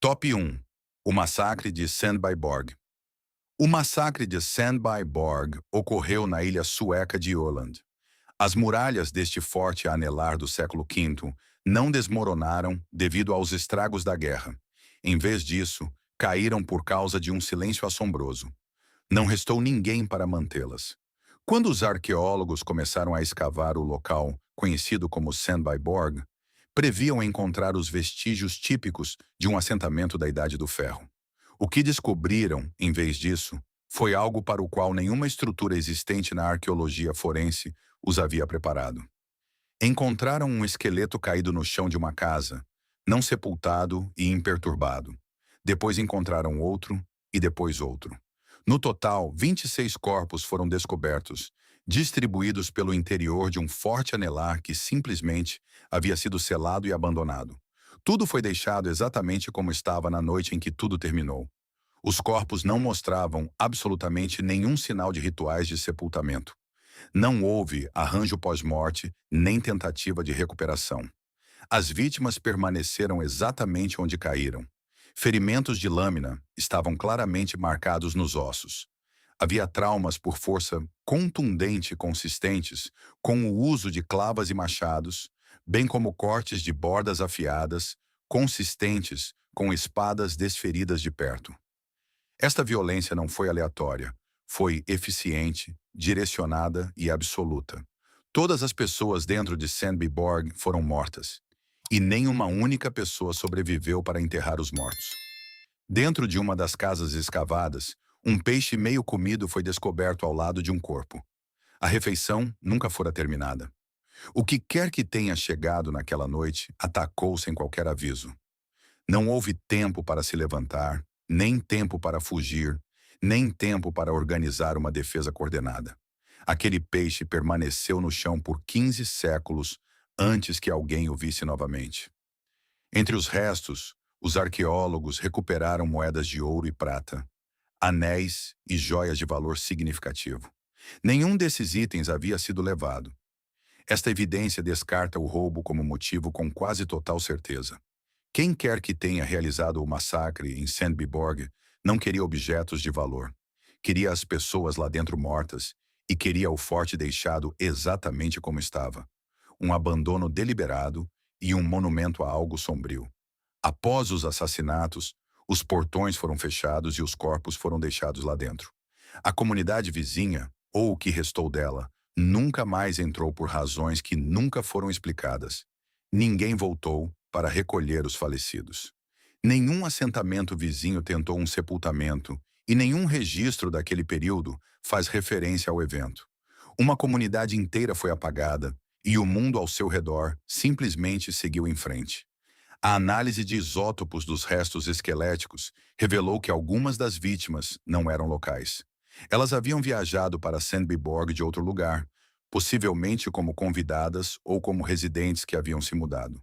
Top 1. O massacre de Sandbyborg. O massacre de Sandbyborg ocorreu na ilha sueca de Öland. As muralhas deste forte anelar do século V não desmoronaram devido aos estragos da guerra. Em vez disso, caíram por causa de um silêncio assombroso. Não restou ninguém para mantê-las. Quando os arqueólogos começaram a escavar o local, conhecido como Sandbyborg, previam encontrar os vestígios típicos de um assentamento da Idade do Ferro. O que descobriram, em vez disso, foi algo para o qual nenhuma estrutura existente na arqueologia forense os havia preparado. Encontraram um esqueleto caído no chão de uma casa, não sepultado e imperturbado. Depois encontraram outro e depois outro. No total, 26 corpos foram descobertos, distribuídos pelo interior de um forte anelar que simplesmente havia sido selado e abandonado. Tudo foi deixado exatamente como estava na noite em que tudo terminou. Os corpos não mostravam absolutamente nenhum sinal de rituais de sepultamento. Não houve arranjo pós-morte, nem tentativa de recuperação. As vítimas permaneceram exatamente onde caíram. Ferimentos de lâmina estavam claramente marcados nos ossos. Havia traumas por força contundente consistentes, com o uso de clavas e machados, bem como cortes de bordas afiadas, consistentes com espadas desferidas de perto. Esta violência não foi aleatória, foi eficiente, direcionada e absoluta. Todas as pessoas dentro de Sandbyborg foram mortas, e nenhuma única pessoa sobreviveu para enterrar os mortos. Dentro de uma das casas escavadas, um peixe meio comido foi descoberto ao lado de um corpo. A refeição nunca fora terminada. O que quer que tenha chegado naquela noite atacou sem qualquer aviso. Não houve tempo para se levantar, nem tempo para fugir, nem tempo para organizar uma defesa coordenada. Aquele peixe permaneceu no chão por 15 séculos antes que alguém o visse novamente. Entre os restos, os arqueólogos recuperaram moedas de ouro e prata, anéis e joias de valor significativo. Nenhum desses itens havia sido levado. Esta evidência descarta o roubo como motivo com quase total certeza. Quem quer que tenha realizado o massacre em Sandbyborg não queria objetos de valor. Queria as pessoas lá dentro mortas e queria o forte deixado exatamente como estava. Um abandono deliberado e um monumento a algo sombrio. Após os assassinatos, os portões foram fechados e os corpos foram deixados lá dentro. A comunidade vizinha, ou o que restou dela, nunca mais entrou por razões que nunca foram explicadas. Ninguém voltou para recolher os falecidos. Nenhum assentamento vizinho tentou um sepultamento e nenhum registro daquele período faz referência ao evento. Uma comunidade inteira foi apagada e o mundo ao seu redor simplesmente seguiu em frente. A análise de isótopos dos restos esqueléticos revelou que algumas das vítimas não eram locais. Elas haviam viajado para Sandbyborg de outro lugar, possivelmente como convidadas ou como residentes que haviam se mudado.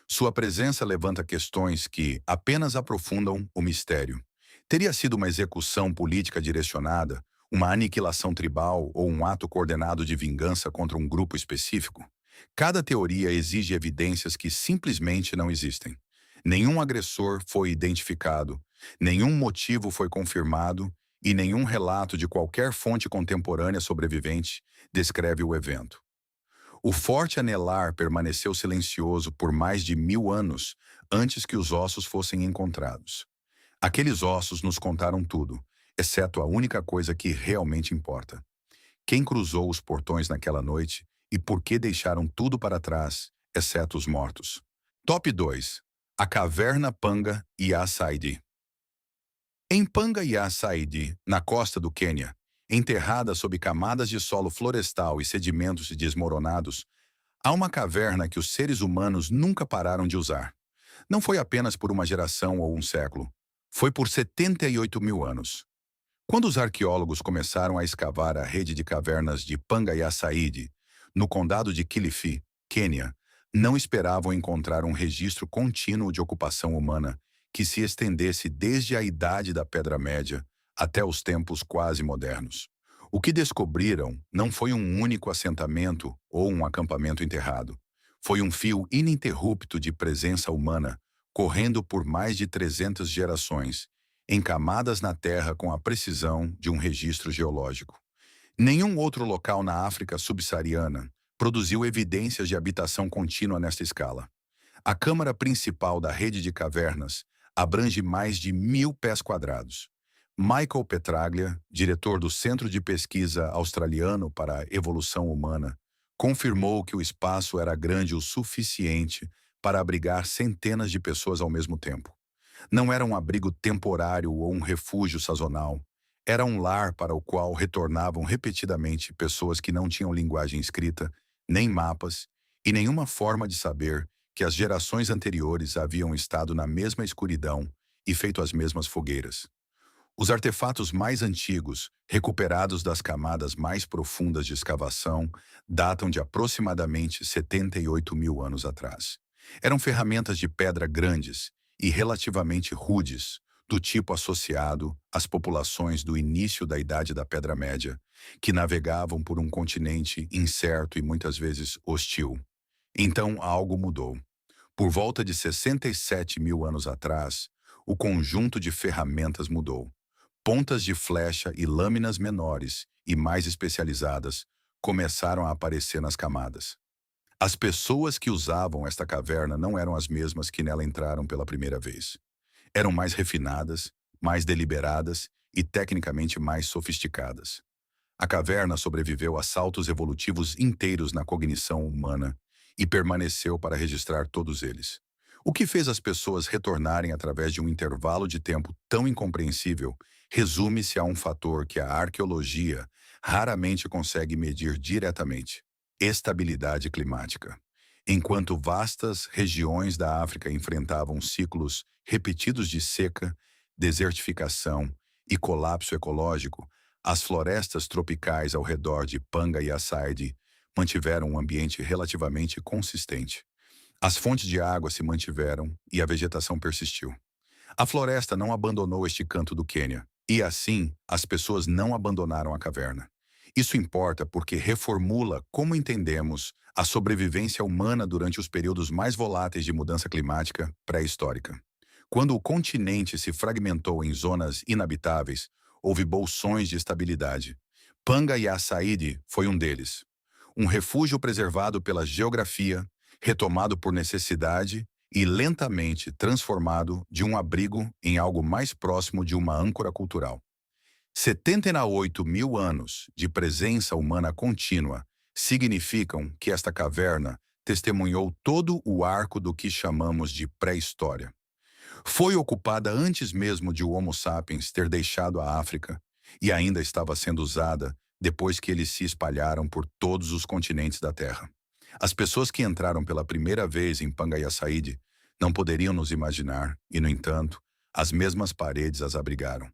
Sua presença levanta questões que apenas aprofundam o mistério. Teria sido uma execução política direcionada, uma aniquilação tribal ou um ato coordenado de vingança contra um grupo específico? Cada teoria exige evidências que simplesmente não existem. Nenhum agressor foi identificado, nenhum motivo foi confirmado e nenhum relato de qualquer fonte contemporânea sobrevivente descreve o evento. O forte anelar permaneceu silencioso por mais de 1000 anos antes que os ossos fossem encontrados. Aqueles ossos nos contaram tudo, exceto a única coisa que realmente importa. Quem cruzou os portões naquela noite e por que deixaram tudo para trás, exceto os mortos. Top 2. A Caverna Panga Ya Saidi. Em Panga Ya Saidi, na costa do Quênia, enterrada sob camadas de solo florestal e sedimentos desmoronados, há uma caverna que os seres humanos nunca pararam de usar. Não foi apenas por uma geração ou um século, foi por 78 mil anos. Quando os arqueólogos começaram a escavar a rede de cavernas de Panga Ya Saidi, no condado de Kilifi, Quênia, não esperavam encontrar um registro contínuo de ocupação humana que se estendesse desde a Idade da Pedra Média até os tempos quase modernos. O que descobriram não foi um único assentamento ou um acampamento enterrado. Foi um fio ininterrupto de presença humana, correndo por mais de 300 gerações, encamadas na terra com a precisão de um registro geológico. Nenhum outro local na África subsaariana produziu evidências de habitação contínua nesta escala. A câmara principal da rede de cavernas abrange mais de 1.000 pés quadrados. Michael Petraglia, diretor do Centro de Pesquisa Australiano para a Evolução Humana, confirmou que o espaço era grande o suficiente para abrigar centenas de pessoas ao mesmo tempo. Não era um abrigo temporário ou um refúgio sazonal. Era um lar para o qual retornavam repetidamente pessoas que não tinham linguagem escrita, nem mapas e nenhuma forma de saber que as gerações anteriores haviam estado na mesma escuridão e feito as mesmas fogueiras. Os artefatos mais antigos, recuperados das camadas mais profundas de escavação, datam de aproximadamente 78 mil anos atrás. Eram ferramentas de pedra grandes e relativamente rudes, do tipo associado às populações do início da Idade da Pedra Média, que navegavam por um continente incerto e muitas vezes hostil. Então algo mudou. Por volta de 67 mil anos atrás, o conjunto de ferramentas mudou. Pontas de flecha e lâminas menores e mais especializadas começaram a aparecer nas camadas. As pessoas que usavam esta caverna não eram as mesmas que nela entraram pela primeira vez. Eram mais refinadas, mais deliberadas e tecnicamente mais sofisticadas. A caverna sobreviveu a saltos evolutivos inteiros na cognição humana e permaneceu para registrar todos eles. O que fez as pessoas retornarem através de um intervalo de tempo tão incompreensível resume-se a um fator que a arqueologia raramente consegue medir diretamente: estabilidade climática. Enquanto vastas regiões da África enfrentavam ciclos repetidos de seca, desertificação e colapso ecológico, as florestas tropicais ao redor de Panga e Açaide mantiveram um ambiente relativamente consistente. As fontes de água se mantiveram e a vegetação persistiu. A floresta não abandonou este canto do Quênia, e assim as pessoas não abandonaram a caverna. Isso importa porque reformula como entendemos a sobrevivência humana durante os períodos mais voláteis de mudança climática pré-histórica. Quando o continente se fragmentou em zonas inabitáveis, houve bolsões de estabilidade. Panga e Açaide foi um deles. Um refúgio preservado pela geografia, retomado por necessidade e lentamente transformado de um abrigo em algo mais próximo de uma âncora cultural. 78 mil anos de presença humana contínua significam que esta caverna testemunhou todo o arco do que chamamos de pré-história. Foi ocupada antes mesmo de o Homo sapiens ter deixado a África e ainda estava sendo usada depois que eles se espalharam por todos os continentes da Terra. As pessoas que entraram pela primeira vez em Pangaea-Saíde não poderiam nos imaginar e, no entanto, as mesmas paredes as abrigaram.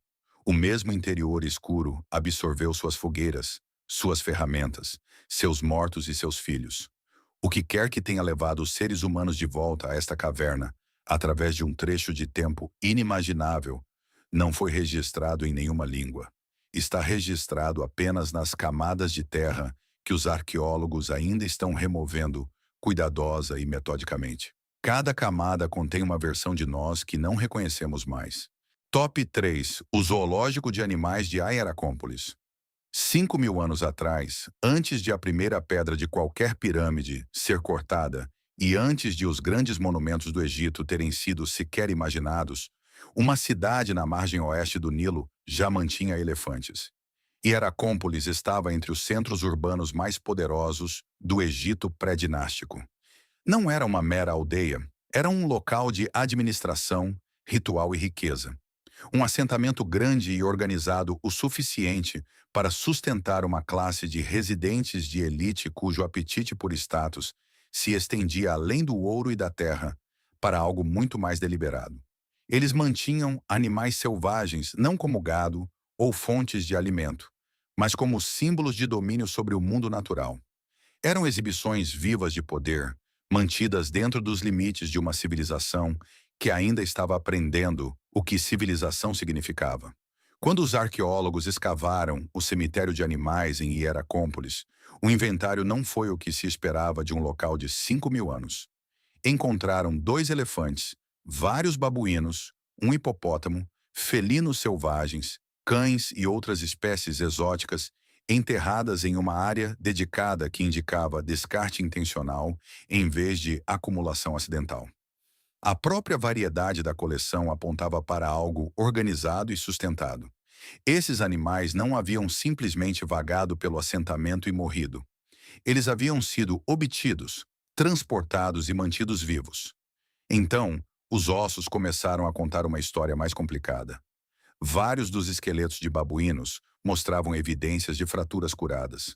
O mesmo interior escuro absorveu suas fogueiras, suas ferramentas, seus mortos e seus filhos. O que quer que tenha levado os seres humanos de volta a esta caverna, através de um trecho de tempo inimaginável, não foi registrado em nenhuma língua. Está registrado apenas nas camadas de terra que os arqueólogos ainda estão removendo cuidadosa e metodicamente. Cada camada contém uma versão de nós que não reconhecemos mais. Top 3. O Zoológico de Animais de Hierakonpolis. 5 mil anos atrás, antes de a primeira pedra de qualquer pirâmide ser cortada e antes de os grandes monumentos do Egito terem sido sequer imaginados, uma cidade na margem oeste do Nilo já mantinha elefantes. Hieracómpolis estava entre os centros urbanos mais poderosos do Egito pré-dinástico. Não era uma mera aldeia, era um local de administração, ritual e riqueza. Um assentamento grande e organizado o suficiente para sustentar uma classe de residentes de elite cujo apetite por status se estendia além do ouro e da terra para algo muito mais deliberado. Eles mantinham animais selvagens não como gado ou fontes de alimento, mas como símbolos de domínio sobre o mundo natural. Eram exibições vivas de poder, mantidas dentro dos limites de uma civilização que ainda estava aprendendo o que civilização significava. Quando os arqueólogos escavaram o cemitério de animais em Hieracómpolis, o inventário não foi o que se esperava de um local de 5 mil anos. Encontraram 2 elefantes, vários babuínos, um hipopótamo, felinos selvagens, cães e outras espécies exóticas enterradas em uma área dedicada que indicava descarte intencional em vez de acumulação acidental. A própria variedade da coleção apontava para algo organizado e sustentado. Esses animais não haviam simplesmente vagado pelo assentamento e morrido. Eles haviam sido obtidos, transportados e mantidos vivos. Então, os ossos começaram a contar uma história mais complicada. Vários dos esqueletos de babuínos mostravam evidências de fraturas curadas.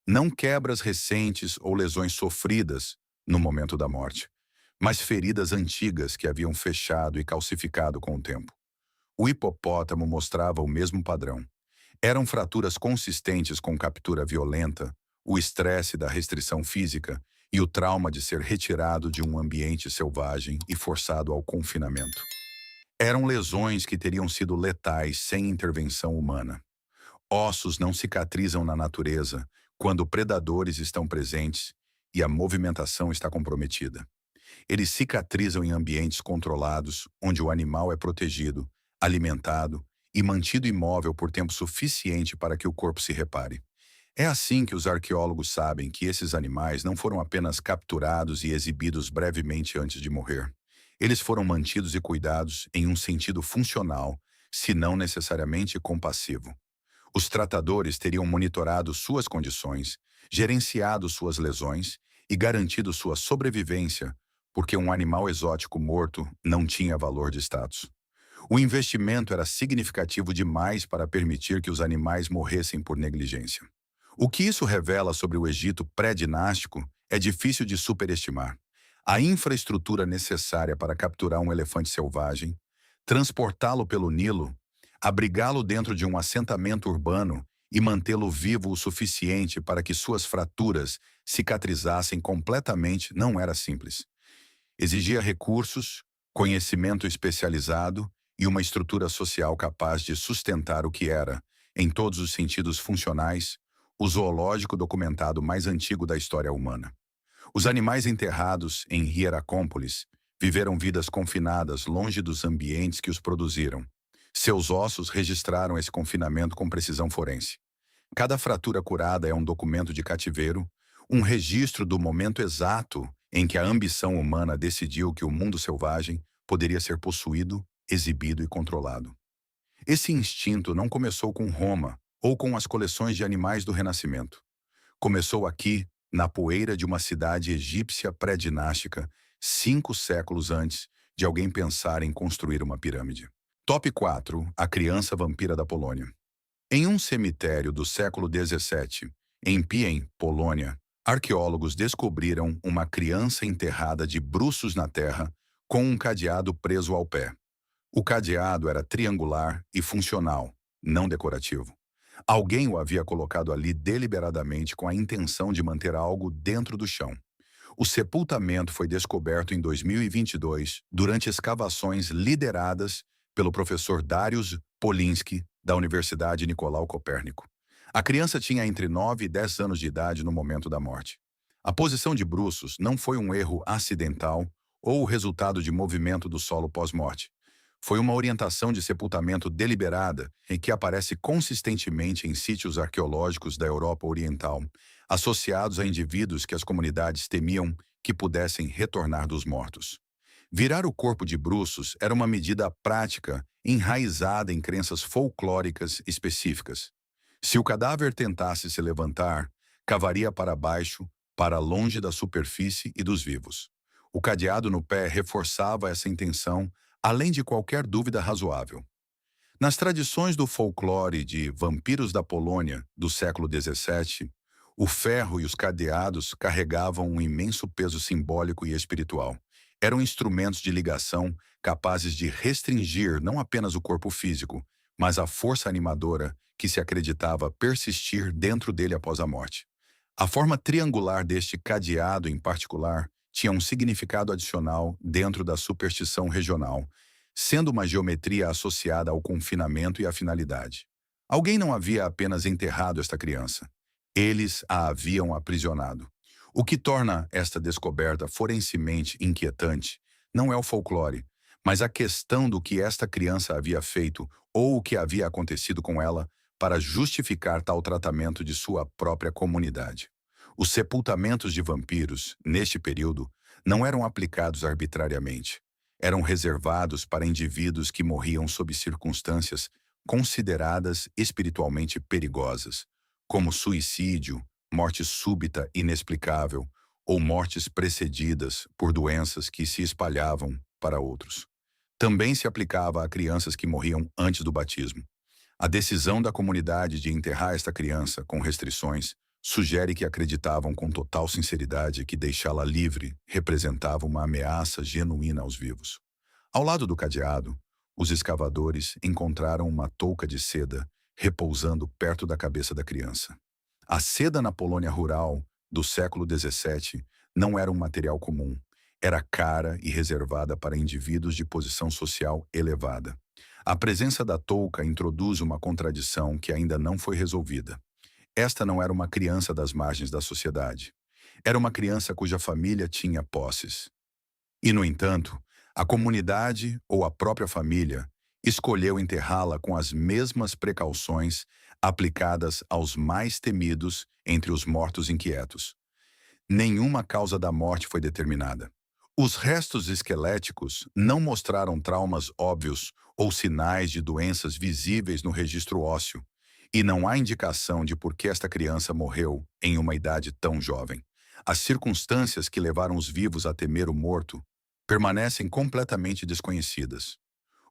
Não quebras recentes ou lesões sofridas no momento da morte, mas feridas antigas que haviam fechado e calcificado com o tempo. O hipopótamo mostrava o mesmo padrão. Eram fraturas consistentes com captura violenta, o estresse da restrição física e o trauma de ser retirado de um ambiente selvagem e forçado ao confinamento. Eram lesões que teriam sido letais sem intervenção humana. Ossos não cicatrizam na natureza quando predadores estão presentes e a movimentação está comprometida. Eles cicatrizam em ambientes controlados, onde o animal é protegido, alimentado e mantido imóvel por tempo suficiente para que o corpo se repare. É assim que os arqueólogos sabem que esses animais não foram apenas capturados e exibidos brevemente antes de morrer. Eles foram mantidos e cuidados em um sentido funcional, se não necessariamente compassivo. Os tratadores teriam monitorado suas condições, gerenciado suas lesões e garantido sua sobrevivência, porque um animal exótico morto não tinha valor de status. O investimento era significativo demais para permitir que os animais morressem por negligência. O que isso revela sobre o Egito pré-dinástico é difícil de superestimar. A infraestrutura necessária para capturar um elefante selvagem, transportá-lo pelo Nilo, abrigá-lo dentro de um assentamento urbano e mantê-lo vivo o suficiente para que suas fraturas cicatrizassem completamente não era simples. Exigia recursos, conhecimento especializado e uma estrutura social capaz de sustentar o que era, em todos os sentidos funcionais, o zoológico documentado mais antigo da história humana. Os animais enterrados em Hieracómpolis viveram vidas confinadas longe dos ambientes que os produziram. Seus ossos registraram esse confinamento com precisão forense. Cada fratura curada é um documento de cativeiro, um registro do momento exato em que a ambição humana decidiu que o mundo selvagem poderia ser possuído, exibido e controlado. Esse instinto não começou com Roma ou com as coleções de animais do Renascimento. Começou aqui, na poeira de uma cidade egípcia pré-dinástica, 5 séculos antes de alguém pensar em construir uma pirâmide. Top 4. A criança vampira da Polônia. Em um cemitério do século XVII, em Piem, Polônia, arqueólogos descobriram uma criança enterrada de bruços na terra com um cadeado preso ao pé. O cadeado era triangular e funcional, não decorativo. Alguém o havia colocado ali deliberadamente com a intenção de manter algo dentro do chão. O sepultamento foi descoberto em 2022 durante escavações lideradas pelo professor Dariusz Poliński, da Universidade Nicolau Copérnico. A criança tinha entre 9 e 10 anos de idade no momento da morte. A posição de bruços não foi um erro acidental ou o resultado de movimento do solo pós-morte. Foi uma orientação de sepultamento deliberada em que aparece consistentemente em sítios arqueológicos da Europa Oriental, associados a indivíduos que as comunidades temiam que pudessem retornar dos mortos. Virar o corpo de bruços era uma medida prática enraizada em crenças folclóricas específicas. Se o cadáver tentasse se levantar, cavaria para baixo, para longe da superfície e dos vivos. O cadeado no pé reforçava essa intenção, além de qualquer dúvida razoável. Nas tradições do folclore de vampiros da Polônia do século XVII, o ferro e os cadeados carregavam um imenso peso simbólico e espiritual. Eram instrumentos de ligação capazes de restringir não apenas o corpo físico, mas a força animadora que se acreditava persistir dentro dele após a morte. A forma triangular deste cadeado, em particular, tinha um significado adicional dentro da superstição regional, sendo uma geometria associada ao confinamento e à finalidade. Alguém não havia apenas enterrado esta criança. Eles a haviam aprisionado. O que torna esta descoberta forensemente inquietante não é o folclore, Mas a questão do que esta criança havia feito ou o que havia acontecido com ela para justificar tal tratamento de sua própria comunidade. Os sepultamentos de vampiros, neste período, não eram aplicados arbitrariamente. Eram reservados para indivíduos que morriam sob circunstâncias consideradas espiritualmente perigosas, como suicídio, morte súbita inexplicável ou mortes precedidas por doenças que se espalhavam para outros. Também se aplicava a crianças que morriam antes do batismo. A decisão da comunidade de enterrar esta criança com restrições sugere que acreditavam com total sinceridade que deixá-la livre representava uma ameaça genuína aos vivos. Ao lado do cadeado, os escavadores encontraram uma touca de seda repousando perto da cabeça da criança. A seda na Polônia rural do século XVII não era um material comum. Era cara e reservada para indivíduos de posição social elevada. A presença da touca introduz uma contradição que ainda não foi resolvida. Esta não era uma criança das margens da sociedade. Era uma criança cuja família tinha posses. E, no entanto, a comunidade ou a própria família escolheu enterrá-la com as mesmas precauções aplicadas aos mais temidos entre os mortos inquietos. Nenhuma causa da morte foi determinada. Os restos esqueléticos não mostraram traumas óbvios ou sinais de doenças visíveis no registro ósseo, e não há indicação de por que esta criança morreu em uma idade tão jovem. As circunstâncias que levaram os vivos a temer o morto permanecem completamente desconhecidas.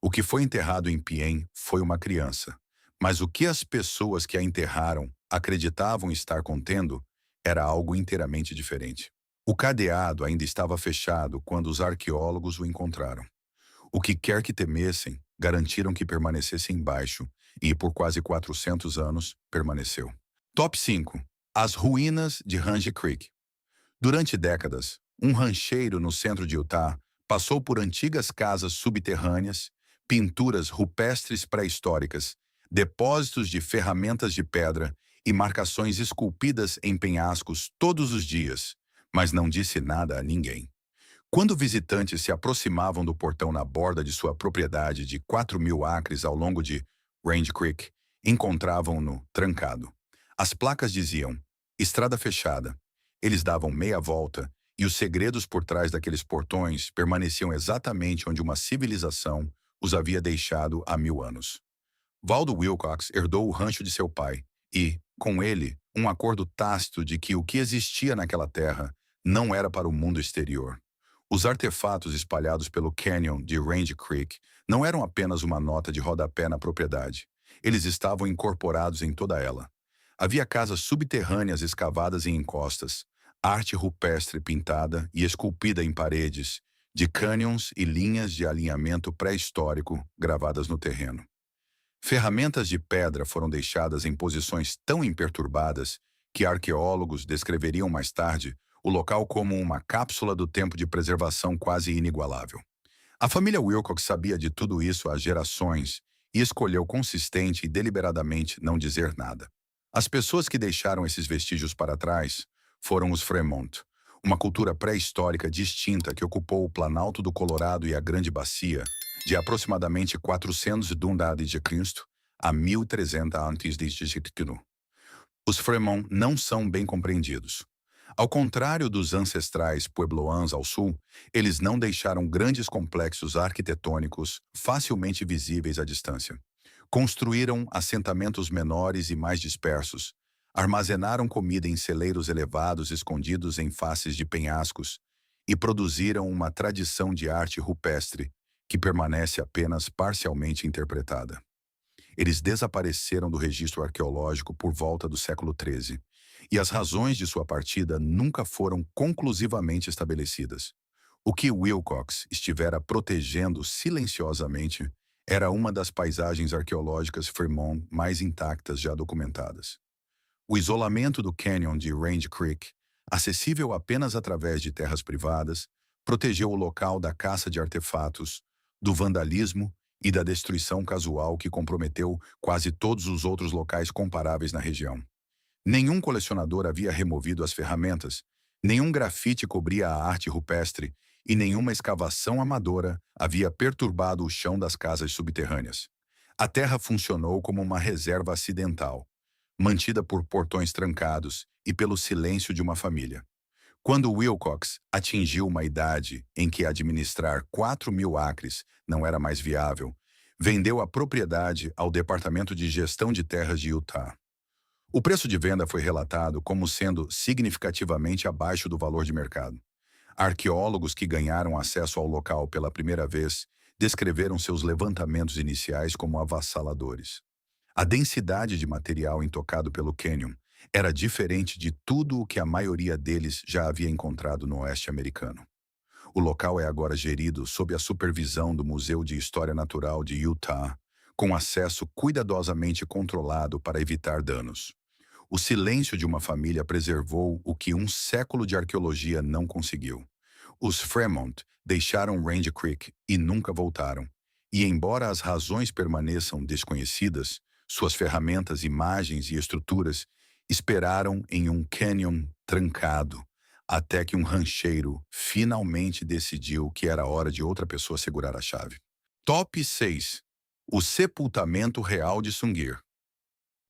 O que foi enterrado em Piem foi uma criança, mas o que as pessoas que a enterraram acreditavam estar contendo era algo inteiramente diferente. O cadeado ainda estava fechado quando os arqueólogos o encontraram. O que quer que temessem, garantiram que permanecesse embaixo e, por quase 400 anos, permaneceu. Top 5. As ruínas de Range Creek. Durante décadas, um rancheiro no centro de Utah passou por antigas casas subterrâneas, pinturas rupestres pré-históricas, depósitos de ferramentas de pedra e marcações esculpidas em penhascos todos os dias, mas não disse nada a ninguém. Quando visitantes se aproximavam do portão na borda de sua propriedade de 4.000 acres ao longo de Range Creek, encontravam-no trancado. As placas diziam, estrada fechada. Eles davam meia volta e os segredos por trás daqueles portões permaneciam exatamente onde uma civilização os havia deixado há 1000 anos. Waldo Wilcox herdou o rancho de seu pai e, com ele, um acordo tácito de que o que existia naquela terra não era para o mundo exterior. Os artefatos espalhados pelo canyon de Range Creek não eram apenas uma nota de rodapé na propriedade. Eles estavam incorporados em toda ela. Havia casas subterrâneas escavadas em encostas, arte rupestre pintada e esculpida em paredes, de cânions e linhas de alinhamento pré-histórico gravadas no terreno. Ferramentas de pedra foram deixadas em posições tão imperturbadas que arqueólogos descreveriam mais tarde o local como uma cápsula do tempo de preservação quase inigualável. A família Wilcox sabia de tudo isso há gerações e escolheu consistente e deliberadamente não dizer nada. As pessoas que deixaram esses vestígios para trás foram os Fremont, uma cultura pré-histórica distinta que ocupou o Planalto do Colorado e a Grande Bacia, de aproximadamente 400 de Cristo a 1300 a.C. Os Fremont não são bem compreendidos. Ao contrário dos ancestrais puebloans ao sul, eles não deixaram grandes complexos arquitetônicos facilmente visíveis à distância. Construíram assentamentos menores e mais dispersos, armazenaram comida em celeiros elevados escondidos em faces de penhascos e produziram uma tradição de arte rupestre que permanece apenas parcialmente interpretada. Eles desapareceram do registro arqueológico por volta do século XIII, e as razões de sua partida nunca foram conclusivamente estabelecidas. O que Wilcox estivera protegendo silenciosamente era uma das paisagens arqueológicas Fremont mais intactas já documentadas. O isolamento do canyon de Range Creek, acessível apenas através de terras privadas, protegeu o local da caça de artefatos, do vandalismo e da destruição casual que comprometeu quase todos os outros locais comparáveis na região. Nenhum colecionador havia removido as ferramentas, nenhum grafite cobria a arte rupestre e nenhuma escavação amadora havia perturbado o chão das casas subterrâneas. A terra funcionou como uma reserva acidental, mantida por portões trancados e pelo silêncio de uma família. Quando Wilcox atingiu uma idade em que administrar 4.000 acres não era mais viável, vendeu a propriedade ao Departamento de Gestão de Terras de Utah. O preço de venda foi relatado como sendo significativamente abaixo do valor de mercado. Arqueólogos que ganharam acesso ao local pela primeira vez descreveram seus levantamentos iniciais como avassaladores. A densidade de material intocado pelo cânion era diferente de tudo o que a maioria deles já havia encontrado no oeste americano. O local é agora gerido sob a supervisão do Museu de História Natural de Utah, com acesso cuidadosamente controlado para evitar danos. O silêncio de uma família preservou o que um século de arqueologia não conseguiu. Os Fremont deixaram Range Creek e nunca voltaram. E embora as razões permaneçam desconhecidas, suas ferramentas, imagens e estruturas esperaram em um canyon trancado, até que um rancheiro finalmente decidiu que era hora de outra pessoa segurar a chave. Top 6. O sepultamento real de Sungir.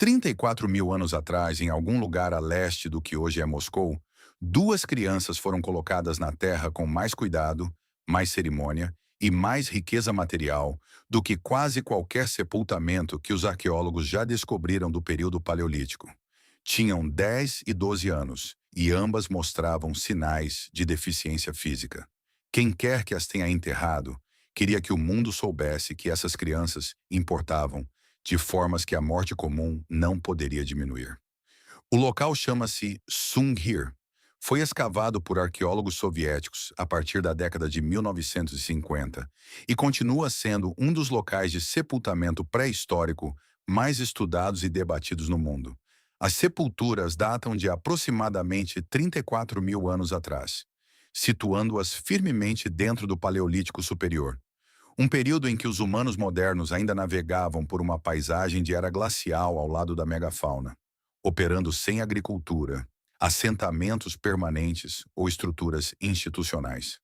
34.000 anos atrás, em algum lugar a leste do que hoje é Moscou, duas crianças foram colocadas na terra com mais cuidado, mais cerimônia e mais riqueza material do que quase qualquer sepultamento que os arqueólogos já descobriram do período paleolítico. Tinham 10 e 12 anos e ambas mostravam sinais de deficiência física. Quem quer que as tenha enterrado queria que o mundo soubesse que essas crianças importavam de formas que a morte comum não poderia diminuir. O local chama-se Sungir. Foi escavado por arqueólogos soviéticos a partir da década de 1950 e continua sendo um dos locais de sepultamento pré-histórico mais estudados e debatidos no mundo. As sepulturas datam de aproximadamente 34.000 anos atrás, situando-as firmemente dentro do Paleolítico Superior, um período em que os humanos modernos ainda navegavam por uma paisagem de era glacial ao lado da megafauna, operando sem agricultura, assentamentos permanentes ou estruturas institucionais.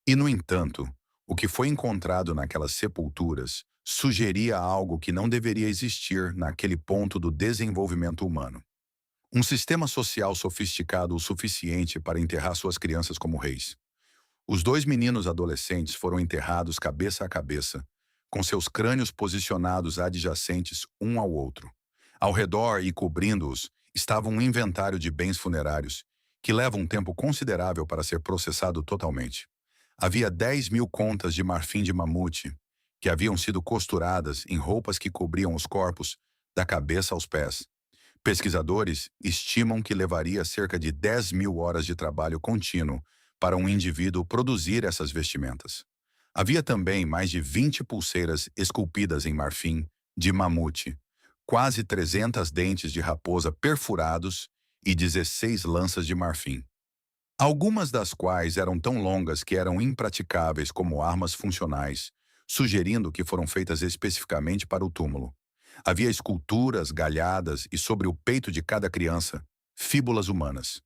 E, no entanto, o que foi encontrado naquelas sepulturas sugeria algo que não deveria existir naquele ponto do desenvolvimento humano. Um sistema social sofisticado o suficiente para enterrar suas crianças como reis. Os dois meninos adolescentes foram enterrados cabeça a cabeça, com seus crânios posicionados adjacentes um ao outro. Ao redor e cobrindo-os estava um inventário de bens funerários, que leva um tempo considerável para ser processado totalmente. Havia 10.000 contas de marfim de mamute, que haviam sido costuradas em roupas que cobriam os corpos, da cabeça aos pés. Pesquisadores estimam que levaria cerca de 10.000 horas de trabalho contínuo para um indivíduo produzir essas vestimentas. Havia também mais de 20 pulseiras esculpidas em marfim de mamute, quase 300 dentes de raposa perfurados e 16 lanças de marfim, algumas das quais eram tão longas que eram impraticáveis como armas funcionais, sugerindo que foram feitas especificamente para o túmulo. Havia esculturas galhadas e sobre o peito de cada criança, fíbulas humanas,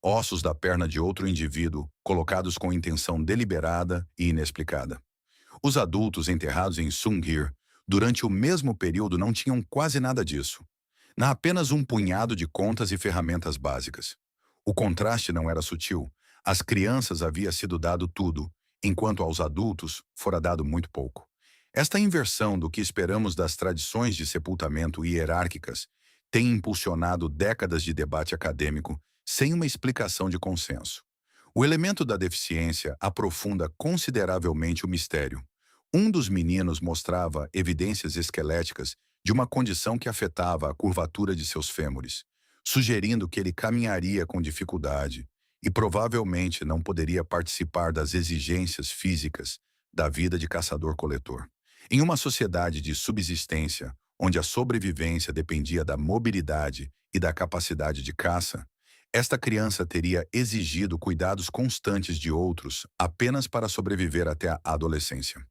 ossos da perna de outro indivíduo, colocados com intenção deliberada e inexplicada. Os adultos enterrados em Sungir, durante o mesmo período, não tinham quase nada disso. Há apenas um punhado de contas e ferramentas básicas. O contraste não era sutil. Às crianças havia sido dado tudo, enquanto aos adultos fora dado muito pouco. Esta inversão do que esperamos das tradições de sepultamento hierárquicas tem impulsionado décadas de debate acadêmico sem uma explicação de consenso. O elemento da deficiência aprofunda consideravelmente o mistério. Um dos meninos mostrava evidências esqueléticas de uma condição que afetava a curvatura de seus fêmures, sugerindo que ele caminharia com dificuldade e provavelmente não poderia participar das exigências físicas da vida de caçador-coletor. Em uma sociedade de subsistência, onde a sobrevivência dependia da mobilidade e da capacidade de caça, esta criança teria exigido cuidados constantes de outros apenas para sobreviver até a adolescência.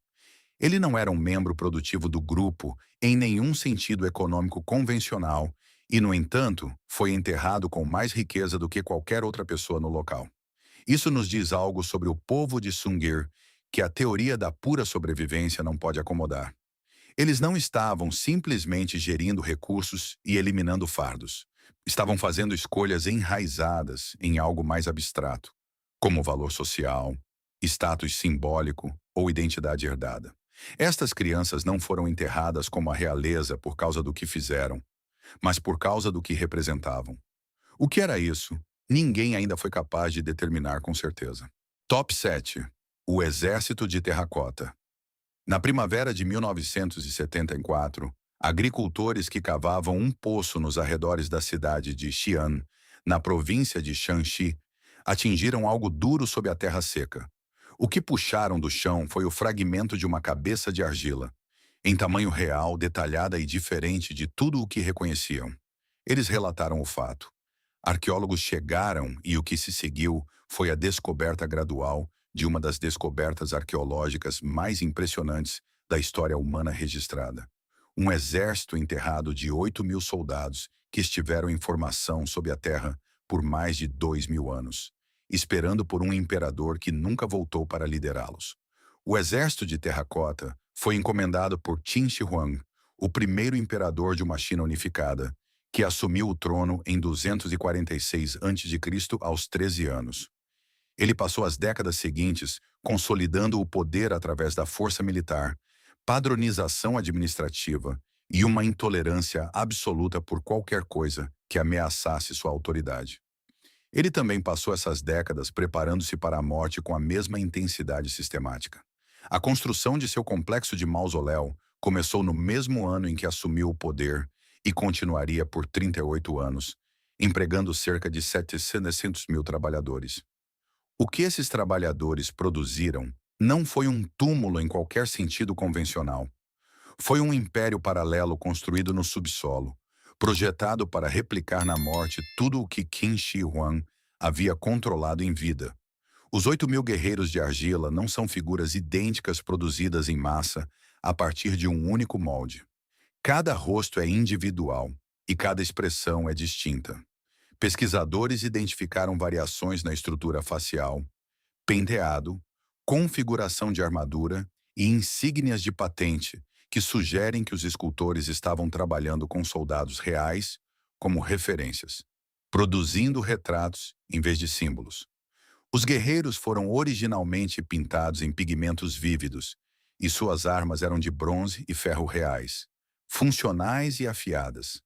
Ele não era um membro produtivo do grupo em nenhum sentido econômico convencional e, no entanto, foi enterrado com mais riqueza do que qualquer outra pessoa no local. Isso nos diz algo sobre o povo de Sungir que a teoria da pura sobrevivência não pode acomodar. Eles não estavam simplesmente gerindo recursos e eliminando fardos. Estavam fazendo escolhas enraizadas em algo mais abstrato, como valor social, status simbólico ou identidade herdada. Estas crianças não foram enterradas como a realeza por causa do que fizeram, mas por causa do que representavam. O que era isso? Ninguém ainda foi capaz de determinar com certeza. Top 7. O Exército de Terracota. Na primavera de 1974, agricultores que cavavam um poço nos arredores da cidade de Xi'an, na província de Shanxi, atingiram algo duro sob a terra seca. O que puxaram do chão foi o fragmento de uma cabeça de argila, em tamanho real, detalhada e diferente de tudo o que reconheciam. Eles relataram o fato. Arqueólogos chegaram e o que se seguiu foi a descoberta gradual de uma das descobertas arqueológicas mais impressionantes da história humana registrada. Um exército enterrado de 8.000 soldados que estiveram em formação sob a terra por mais de 2.000 anos, esperando por um imperador que nunca voltou para liderá-los. O exército de terracota foi encomendado por Qin Shi Huang, o primeiro imperador de uma China unificada, que assumiu o trono em 246 a.C. aos 13 anos. Ele passou as décadas seguintes consolidando o poder através da força militar, padronização administrativa e uma intolerância absoluta por qualquer coisa que ameaçasse sua autoridade. Ele também passou essas décadas preparando-se para a morte com a mesma intensidade sistemática. A construção de seu complexo de mausoléu começou no mesmo ano em que assumiu o poder e continuaria por 38 anos, empregando cerca de 700.000 trabalhadores. O que esses trabalhadores produziram não foi um túmulo em qualquer sentido convencional. Foi um império paralelo construído no subsolo, projetado para replicar na morte tudo o que Qin Shi Huang havia controlado em vida. Os 8.000 guerreiros de argila não são figuras idênticas produzidas em massa a partir de um único molde. Cada rosto é individual e cada expressão é distinta. Pesquisadores identificaram variações na estrutura facial, penteado, configuração de armadura e insígnias de patente que sugerem que os escultores estavam trabalhando com soldados reais como referências, produzindo retratos em vez de símbolos. Os guerreiros foram originalmente pintados em pigmentos vívidos e suas armas eram de bronze e ferro reais, funcionais e afiadas,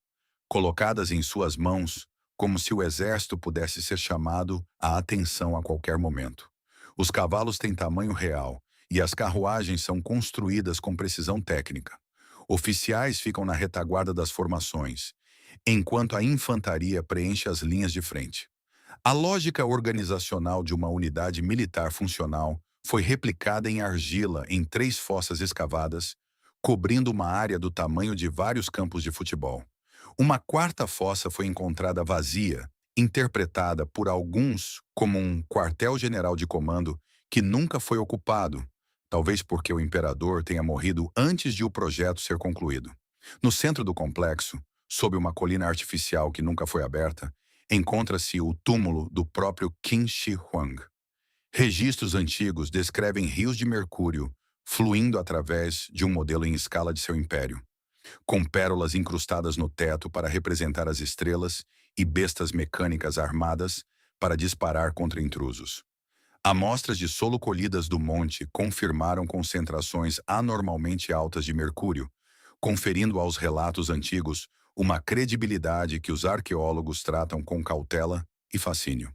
colocadas em suas mãos como se o exército pudesse ser chamado à atenção a qualquer momento. Os cavalos têm tamanho real e as carruagens são construídas com precisão técnica. Oficiais ficam na retaguarda das formações, enquanto a infantaria preenche as linhas de frente. A lógica organizacional de uma unidade militar funcional foi replicada em argila em 3 fossas escavadas, cobrindo uma área do tamanho de vários campos de futebol. Uma 4ª fossa foi encontrada vazia, interpretada por alguns como um quartel-general de comando que nunca foi ocupado, talvez porque o imperador tenha morrido antes de o projeto ser concluído. No centro do complexo, sob uma colina artificial que nunca foi aberta, encontra-se o túmulo do próprio Qin Shi Huang. Registros antigos descrevem rios de mercúrio fluindo através de um modelo em escala de seu império, com pérolas incrustadas no teto para representar as estrelas e bestas mecânicas armadas para disparar contra intrusos. Amostras de solo colhidas do monte confirmaram concentrações anormalmente altas de mercúrio, conferindo aos relatos antigos uma credibilidade que os arqueólogos tratam com cautela e fascínio.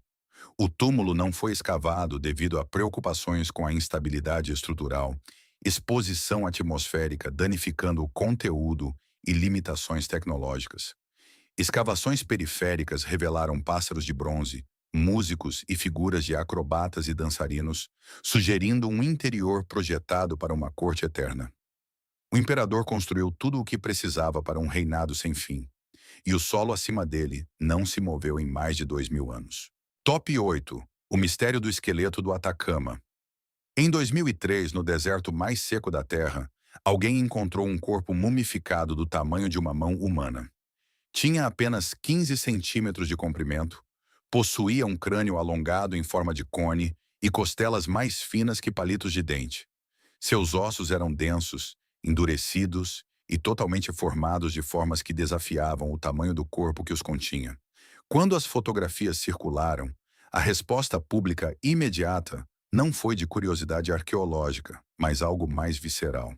O túmulo não foi escavado devido a preocupações com a instabilidade estrutural, exposição atmosférica danificando o conteúdo e limitações tecnológicas. Escavações periféricas revelaram pássaros de bronze, músicos e figuras de acrobatas e dançarinos, sugerindo um interior projetado para uma corte eterna. O imperador construiu tudo o que precisava para um reinado sem fim, e o solo acima dele não se moveu em mais de 2.000 anos. Top 8. O mistério do esqueleto do Atacama. Em 2003, no deserto mais seco da Terra, alguém encontrou um corpo mumificado do tamanho de uma mão humana. Tinha apenas 15 centímetros de comprimento, Possuía um crânio alongado em forma de cone e costelas mais finas que palitos de dente. Seus ossos eram densos, endurecidos e totalmente formados de formas que desafiavam o tamanho do corpo que os continha. Quando as fotografias circularam, a resposta pública imediata não foi de curiosidade arqueológica, mas algo mais visceral.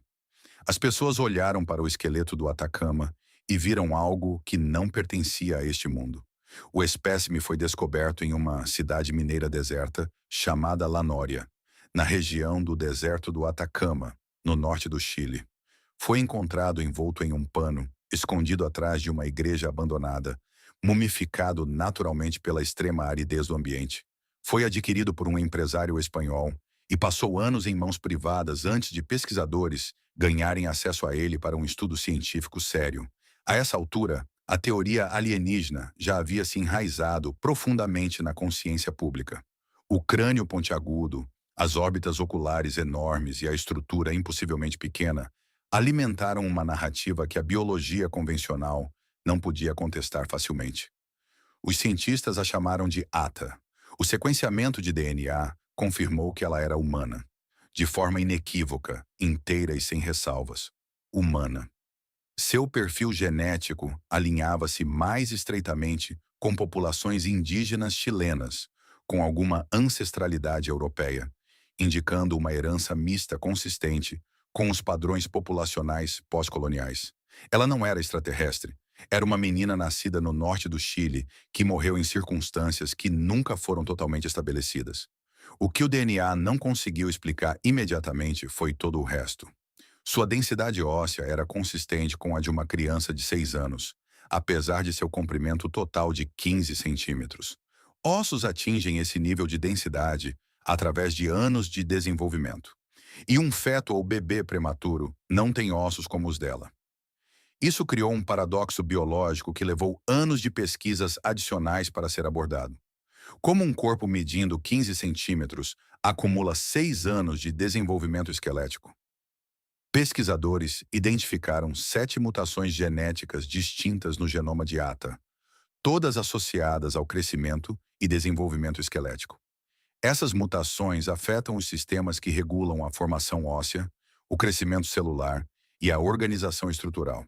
As pessoas olharam para o esqueleto do Atacama e viram algo que não pertencia a este mundo. O espécime foi descoberto em uma cidade mineira deserta chamada La Nória, na região do deserto do Atacama, no norte do Chile. Foi encontrado envolto em um pano, escondido atrás de uma igreja abandonada, mumificado naturalmente pela extrema aridez do ambiente. Foi adquirido por um empresário espanhol e passou anos em mãos privadas antes de pesquisadores ganharem acesso a ele para um estudo científico sério. A essa altura, a teoria alienígena já havia se enraizado profundamente na consciência pública. O crânio pontiagudo, as órbitas oculares enormes e a estrutura impossivelmente pequena alimentaram uma narrativa que a biologia convencional não podia contestar facilmente. Os cientistas a chamaram de ATA. O sequenciamento de DNA confirmou que ela era humana, de forma inequívoca, inteira e sem ressalvas. Humana. Seu perfil genético alinhava-se mais estreitamente com populações indígenas chilenas, com alguma ancestralidade europeia, indicando uma herança mista consistente com os padrões populacionais pós-coloniais. Ela não era extraterrestre, era uma menina nascida no norte do Chile que morreu em circunstâncias que nunca foram totalmente estabelecidas. O que o DNA não conseguiu explicar imediatamente foi todo o resto. Sua densidade óssea era consistente com a de uma criança de 6 anos, apesar de seu comprimento total de 15 centímetros. Ossos atingem esse nível de densidade através de anos de desenvolvimento. E um feto ou bebê prematuro não tem ossos como os dela. Isso criou um paradoxo biológico que levou anos de pesquisas adicionais para ser abordado. Como um corpo medindo 15 centímetros acumula 6 anos de desenvolvimento esquelético? Pesquisadores identificaram 7 mutações genéticas distintas no genoma de ATA, todas associadas ao crescimento e desenvolvimento esquelético. Essas mutações afetam os sistemas que regulam a formação óssea, o crescimento celular e a organização estrutural.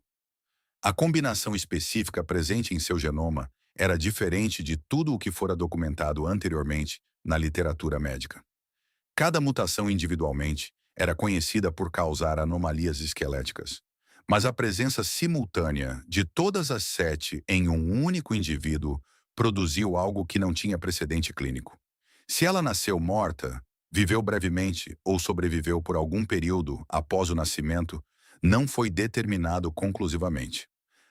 A combinação específica presente em seu genoma era diferente de tudo o que fora documentado anteriormente na literatura médica. Cada mutação individualmente era conhecida por causar anomalias esqueléticas, mas a presença simultânea de todas as 7 em um único indivíduo produziu algo que não tinha precedente clínico. Se ela nasceu morta, viveu brevemente ou sobreviveu por algum período após o nascimento, não foi determinado conclusivamente.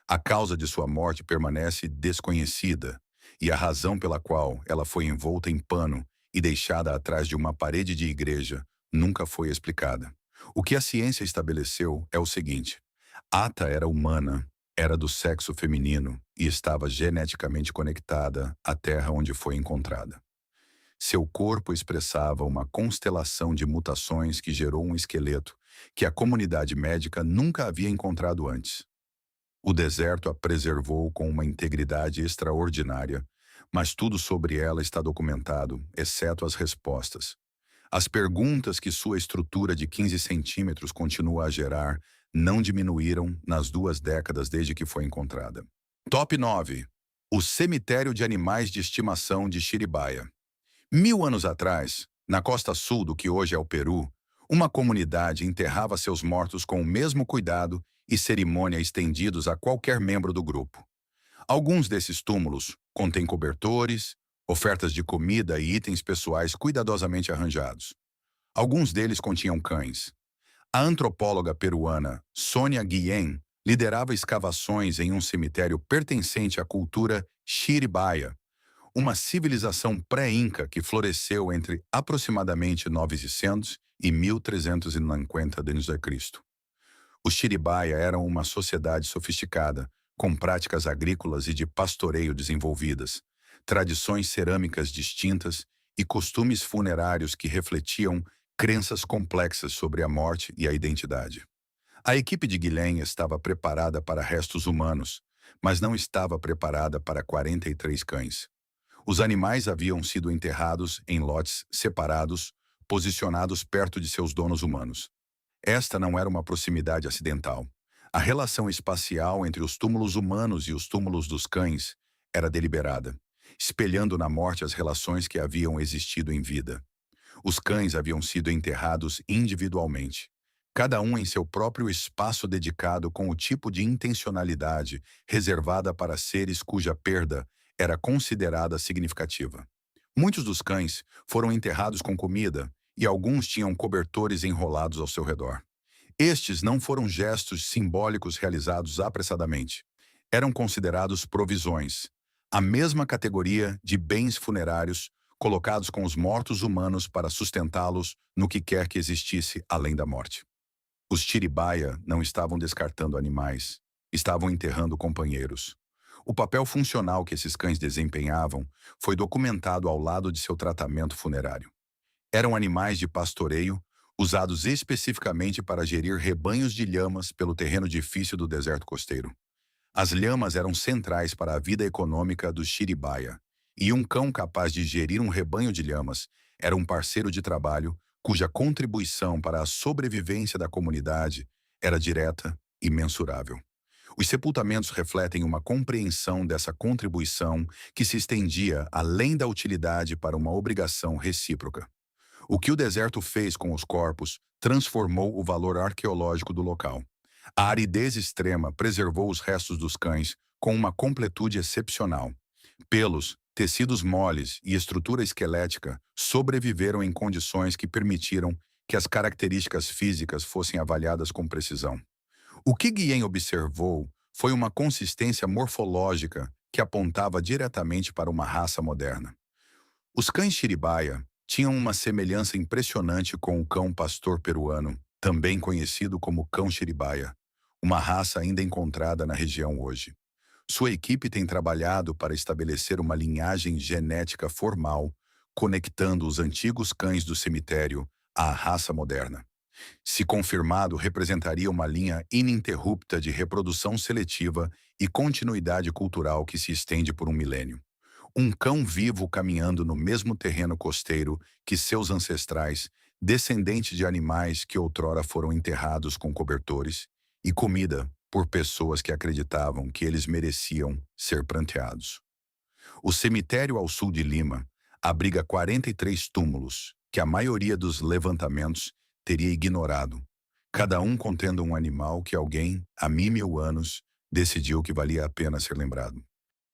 A causa de sua morte permanece desconhecida, e a razão pela qual ela foi envolta em pano e deixada atrás de uma parede de igreja nunca foi explicada. O que a ciência estabeleceu é o seguinte: Ata era humana, era do sexo feminino e estava geneticamente conectada à terra onde foi encontrada. Seu corpo expressava uma constelação de mutações que gerou um esqueleto que a comunidade médica nunca havia encontrado antes. O deserto a preservou com uma integridade extraordinária, mas tudo sobre ela está documentado, exceto as respostas. As perguntas que sua estrutura de 15 centímetros continua a gerar não diminuíram nas 2 décadas desde que foi encontrada. Top 9. O cemitério de animais de estimação de Chiribaya. 1000 anos atrás, na costa sul do que hoje é o Peru, uma comunidade enterrava seus mortos com o mesmo cuidado e cerimônia estendidos a qualquer membro do grupo. Alguns desses túmulos contêm cobertores, ofertas de comida e itens pessoais cuidadosamente arranjados. Alguns deles continham cães. A antropóloga peruana Sônia Guillén liderava escavações em um cemitério pertencente à cultura Chiribaya, uma civilização pré-inca que floresceu entre aproximadamente 900 e 1350 d.C. Os Chiribaya eram uma sociedade sofisticada, com práticas agrícolas e de pastoreio desenvolvidas, tradições cerâmicas distintas e costumes funerários que refletiam crenças complexas sobre a morte e a identidade. A equipe de Guilhem estava preparada para restos humanos, mas não estava preparada para 43 cães. Os animais haviam sido enterrados em lotes separados, posicionados perto de seus donos humanos. Esta não era uma proximidade acidental. A relação espacial entre os túmulos humanos e os túmulos dos cães era deliberada, espelhando na morte as relações que haviam existido em vida. Os cães haviam sido enterrados individualmente, cada um em seu próprio espaço dedicado com o tipo de intencionalidade reservada para seres cuja perda era considerada significativa. Muitos dos cães foram enterrados com comida e alguns tinham cobertores enrolados ao seu redor. Estes não foram gestos simbólicos realizados apressadamente. Eram considerados provisões, a mesma categoria de bens funerários colocados com os mortos humanos para sustentá-los no que quer que existisse além da morte. Os Chiribaya não estavam descartando animais, estavam enterrando companheiros. O papel funcional que esses cães desempenhavam foi documentado ao lado de seu tratamento funerário. Eram animais de pastoreio, usados especificamente para gerir rebanhos de lhamas pelo terreno difícil do deserto costeiro. As lhamas eram centrais para a vida econômica dos Chiribaya, e um cão capaz de gerir um rebanho de lhamas era um parceiro de trabalho cuja contribuição para a sobrevivência da comunidade era direta e mensurável. Os sepultamentos refletem uma compreensão dessa contribuição que se estendia além da utilidade para uma obrigação recíproca. O que o deserto fez com os corpos transformou o valor arqueológico do local. A aridez extrema preservou os restos dos cães com uma completude excepcional. Pelos, tecidos moles e estrutura esquelética sobreviveram em condições que permitiram que as características físicas fossem avaliadas com precisão. O que Guilhem observou foi uma consistência morfológica que apontava diretamente para uma raça moderna. Os cães Chiribaya tinham uma semelhança impressionante com o cão pastor peruano, também conhecido como cão Chiribaya, uma raça ainda encontrada na região hoje. Sua equipe tem trabalhado para estabelecer uma linhagem genética formal, conectando os antigos cães do cemitério à raça moderna. Se confirmado, representaria uma linha ininterrupta de reprodução seletiva e continuidade cultural que se estende por um milênio. Um cão vivo caminhando no mesmo terreno costeiro que seus ancestrais, descendente de animais que outrora foram enterrados com cobertores, e comida por pessoas que acreditavam que eles mereciam ser pranteados. O cemitério ao sul de Lima abriga 43 túmulos, que a maioria dos levantamentos teria ignorado, cada um contendo um animal que alguém, há 1000 anos, decidiu que valia a pena ser lembrado.